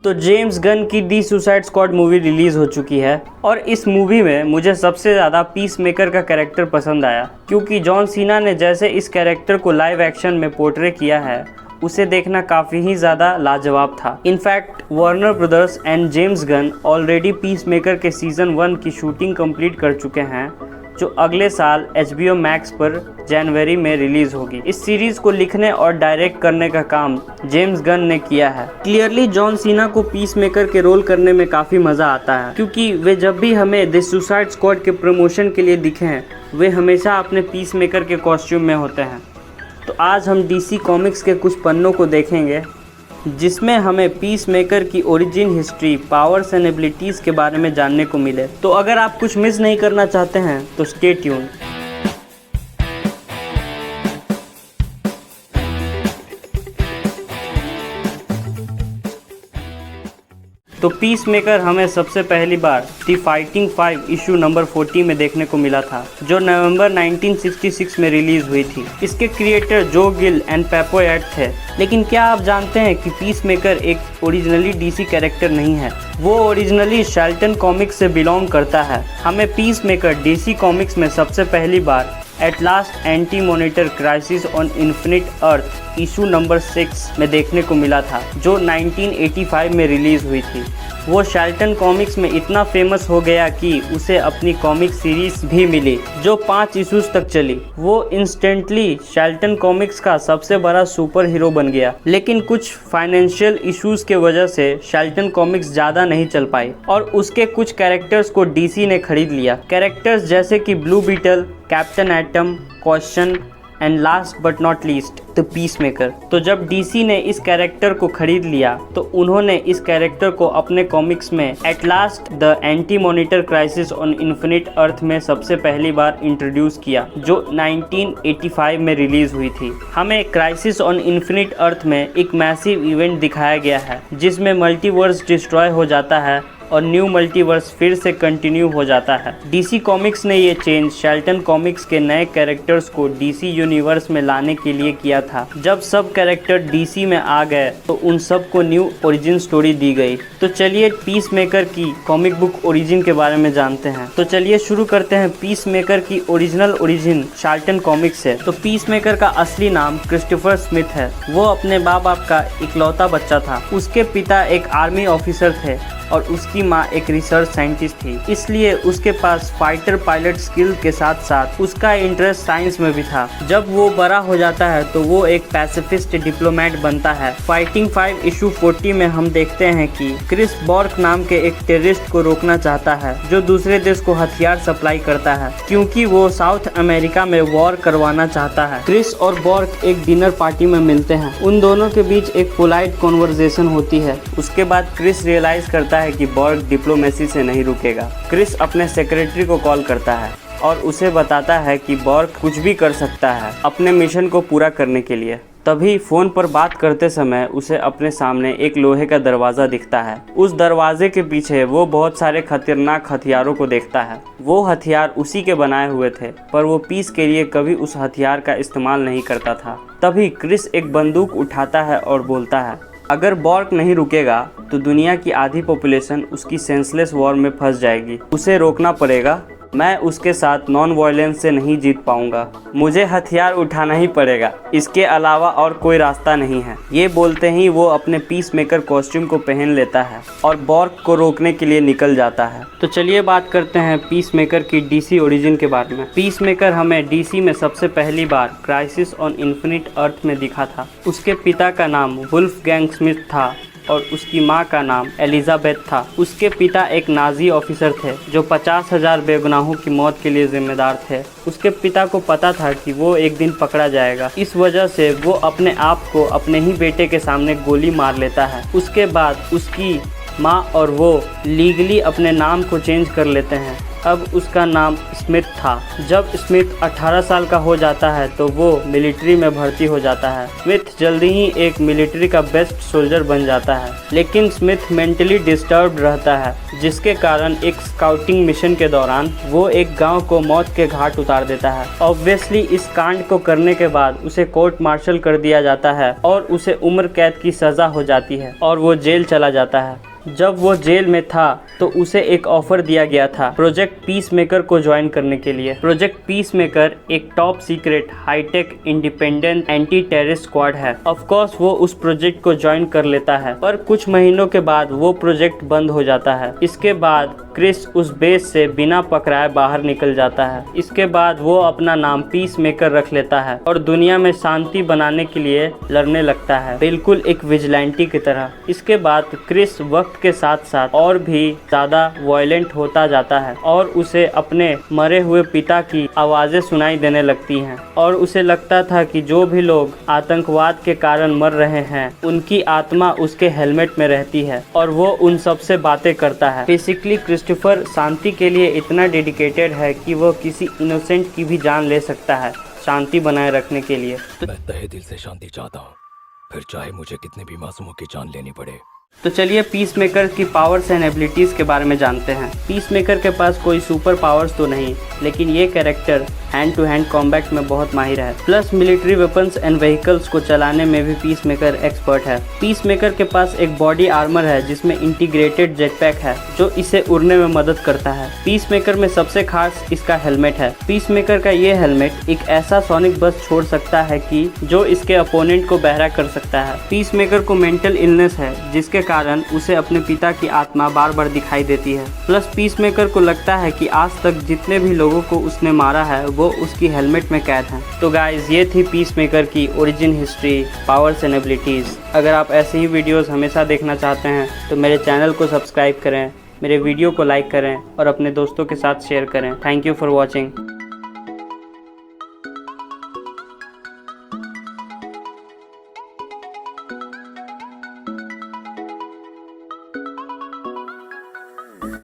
तो James Gunn की दी suicide squad movie release हो चुकी है और इस मूवी में मुझे सबसे ज़्यादा पीस मेकर का कैरेक्टर पसंद आया, क्योंकि जॉन सीना ने जैसे इस कैरेक्टर को लाइव एक्शन में पोर्ट्रे किया है उसे देखना काफ़ी ही ज़्यादा लाजवाब था। In fact Warner brothers and James Gunn already peace maker के सीज़न 1 की शूटिंग कंप्लीट कर चुके हैं, जो अगले साल HBO मैक्स पर जनवरी में रिलीज़ होगी। इस सीरीज़ को लिखने और डायरेक्ट करने का काम जेम्स गन ने किया है। क्लियरली जॉन सीना को पीस मेकर के रोल करने में काफ़ी मज़ा आता है, क्योंकि वे जब भी हमें द सुसाइड स्क्वाड के प्रमोशन के लिए दिखे हैं वे हमेशा अपने पीस मेकर के कॉस्ट्यूम में होते हैं। तो आज हम DC कॉमिक्स के कुछ पन्नों को देखेंगे जिसमें हमें पीस मेकर की origin history, powers and abilities के बारे में जानने को मिले। तो अगर आप कुछ मिस नहीं करना चाहते हैं तो स्टे ट्यून। तो पीस मेकर हमें सबसे पहली बार द फाइटिंग 5 इशू नंबर 40 में देखने को मिला था, जो नवंबर 1966 में रिलीज हुई थी। इसके क्रिएटर जो गिल एंड पेपो एड थे। लेकिन क्या आप जानते हैं कि पीस मेकर एक ओरिजिनली DC कैरेक्टर नहीं है, वो ओरिजिनली शेल्टन कॉमिक्स से बिलोंग करता है। हमें पीस मेकर DC कॉमिक्स में सबसे पहली बार at last anti monitor crisis on infinite earth issue number 6 में देखने को मिला था, जो 1985 में रिलीज़ हुई थी। वो शेल्टन कॉमिक्स में इतना फेमस हो गया कि उसे अपनी कॉमिक सीरीज भी मिली जो 5 इशूज़ तक चली। वो इंस्टेंटली शेल्टन कॉमिक्स का सबसे बड़ा सुपर हीरो बन गया। लेकिन कुछ फाइनेंशियल इश्यूज़ के वजह से शेल्टन कॉमिक्स ज़्यादा नहीं चल पाई और उसके कुछ कैरेक्टर्स को DC ने खरीद लिया। कैरेक्टर्स जैसे कि Blue Beetle, Captain Atom, Question and last but not least the Peacemaker. तो जब DC ने इस कैरेक्टर को खरीद लिया तो उन्होंने इस कैरेक्टर को अपने कॉमिक्स में at last the anti monitor crisis on infinite earth में सबसे पहली बार इंट्रोड्यूस किया, जो 1985 में रिलीज हुई थी। हमें क्राइसिस ऑन इन्फिनिट अर्थ में एक मैसिव इवेंट दिखाया गया है जिसमें मल्टीवर्स डिस्ट्रॉय हो जाता है और न्यू मल्टीवर्स फिर से कंटिन्यू हो जाता है। DC कॉमिक्स ने ये चेंज शेल्टन कॉमिक्स के नए कैरेक्टर्स को DC यूनिवर्स में लाने के लिए किया था। जब सब कैरेक्टर DC में आ गए तो उन सब को न्यू ओरिजिन स्टोरी दी गई। तो चलिए पीस मेकर की कॉमिक बुक ओरिजिन के बारे में जानते हैं। तो चलिए शुरू करते हैं पीस मेकर की ओरिजिनल ओरिजिन शेल्टन कॉमिक्स से। तो पीस मेकर का असली नाम क्रिस्टोफर स्मिथ है। वो अपने माँ बाप का इकलौता बच्चा था। उसके पिता एक आर्मी ऑफिसर थे और उसकी माँ एक रिसर्च साइंटिस्ट थी, इसलिए उसके पास फाइटर पायलट स्किल के साथ साथ उसका इंटरेस्ट साइंस में भी था। जब वो बड़ा हो जाता है तो वो एक पैसिफिस्ट डिप्लोमेट बनता है। फाइटिंग 5 इशू 40 में हम देखते हैं कि क्रिस बॉर्क नाम के एक टेररिस्ट को रोकना चाहता है जो दूसरे देश को हथियार सप्लाई करता है, क्योंकि वो साउथ अमेरिका में वॉर करवाना चाहता है। क्रिस और बॉर्क एक डिनर पार्टी में मिलते हैं। उन दोनों के बीच एक पोलाइट कॉन्वर्सेशन होती है। उसके बाद क्रिस रियलाइज करता है कि बॉर्क डिप्लोमेसी से नहीं रुकेगा। क्रिस अपने सेक्रेटरी को कॉल करता है और उसे बताता है कि बॉर्क कुछ भी कर सकता है अपने मिशन को पूरा करने के लिए। तभी फ़ोन पर बात करते समय उसे अपने सामने एक लोहे का दरवाज़ा दिखता है। उस दरवाजे के पीछे वो बहुत सारे खतरनाक हथियारों को देखता है। वो हथियार उसी के बनाए हुए थे, पर वो पीस के लिए कभी उस हथियार का इस्तेमाल नहीं करता था। तभी क्रिस एक बंदूक उठाता है और बोलता है, अगर बॉर्क नहीं रुकेगा तो दुनिया की आधी पॉपुलेशन उसकी सेंसलेस वॉर में फंस जाएगी। उसे रोकना पड़ेगा। मैं उसके साथ नॉन वायलेंस से नहीं जीत पाऊंगा। मुझे हथियार उठाना ही पड़ेगा। इसके अलावा और कोई रास्ता नहीं है। ये बोलते ही वो अपने पीस मेकर कॉस्ट्यूम को पहन लेता है और बॉर्क को रोकने के लिए निकल जाता है। तो चलिए बात करते हैं पीस मेकर की DC ओरिजिन के बारे में। पीस मेकर हमें DC में सबसे पहली बार क्राइसिस ऑन इन्फिनिट अर्थ में दिखा था। उसके पिता का नाम वुल्फगैंग स्मिथ था और उसकी माँ का नाम एलिजाबेथ था। उसके पिता एक नाजी ऑफिसर थे जो 50,000 बेगुनाहों की मौत के लिए जिम्मेदार थे। उसके पिता को पता था कि वो एक दिन पकड़ा जाएगा। इस वजह से वो अपने आप को अपने ही बेटे के सामने गोली मार लेता है। उसके बाद उसकी माँ और वो लीगली अपने नाम को चेंज कर लेते हैं अब उसका नाम स्मिथ था। जब स्मिथ 18 साल का हो जाता है तो वो मिलिट्री में भर्ती हो जाता है। स्मिथ जल्दी ही एक मिलिट्री का बेस्ट सोल्जर बन जाता है, लेकिन स्मिथ मेंटली डिस्टर्ब्ड रहता है, जिसके कारण एक स्काउटिंग मिशन के दौरान वो एक गांव को मौत के घाट उतार देता है। ऑब्वियसली इस कांड को करने के बाद उसे कोर्ट मार्शल कर दिया जाता है और उसे उम्र कैद की सजा हो जाती है और वो जेल चला जाता है। जब वो जेल में था तो उसे एक ऑफर दिया गया था प्रोजेक्ट पीस मेकर को ज्वाइन करने के लिए। प्रोजेक्ट पीस मेकर एक top secret high tech independent anti terrorist squad है। ऑफ कोर्स वो उस प्रोजेक्ट को ज्वाइन कर लेता है, पर कुछ महीनों के बाद वो प्रोजेक्ट बंद हो जाता है। इसके बाद क्रिस उस बेस से बिना पकड़ाए बाहर निकल जाता है। इसके बाद वो अपना नाम पीस मेकर रख लेता है और दुनिया में शांति बनाने के लिए लड़ने लगता है, बिल्कुल एक विजिलेंटी की तरह। इसके बाद क्रिस वक्त के साथ साथ और भी ज्यादा वायलेंट होता जाता है और उसे अपने मरे हुए पिता की आवाजें सुनाई देने लगती हैं और उसे लगता था कि जो भी लोग आतंकवाद के कारण मर रहे हैं उनकी आत्मा उसके हेलमेट में रहती है और वो उन सब से बातें करता है। बेसिकली क्रिस्टोफर शांति के लिए इतना डेडिकेटेड है कि वो किसी इनोसेंट की भी जान ले सकता है शांति बनाए रखने के लिए। मैं तहे दिल से शांति चाहता हूँ, फिर चाहे मुझे कितने भी मासूमों की जान लेनी पड़े। तो चलिए पीस मेकर की पावर्स एंड एबिलिटीज के बारे में जानते हैं। पीस मेकर के पास कोई सुपर पावर्स तो नहीं, लेकिन ये character hand to hand combat में बहुत माहिर है, plus military weapons and vehicles को चलाने में भी पीस मेकर एक्सपर्ट है। पीस मेकर के पास एक बॉडी आर्मर है जिसमें इंटीग्रेटेड जेटपैक है जो इसे उड़ने में मदद करता है। पीस मेकर में सबसे खास इसका हेलमेट है। पीस मेकर का ये हेलमेट एक ऐसा सोनिक बस छोड़ सकता है कि जो इसके अपोनेंट को बहरा कर सकता है। पीस मेकर को मेंटल इलनेस है जिसके कारण उसे अपने पिता की आत्मा बार बार दिखाई देती है। प्लस पीस मेकर को लगता है कि आज तक जितने भी लोगों को उसने मारा है वो उसकी हेलमेट में कैद हैं। तो गाइज ये थी पीस मेकर की origin history, powers and abilities. अगर आप ऐसे ही वीडियोस हमेशा देखना चाहते हैं तो मेरे चैनल को सब्सक्राइब करें, मेरे वीडियो को लाइक करें और अपने दोस्तों के साथ शेयर करें। Thank you for watching.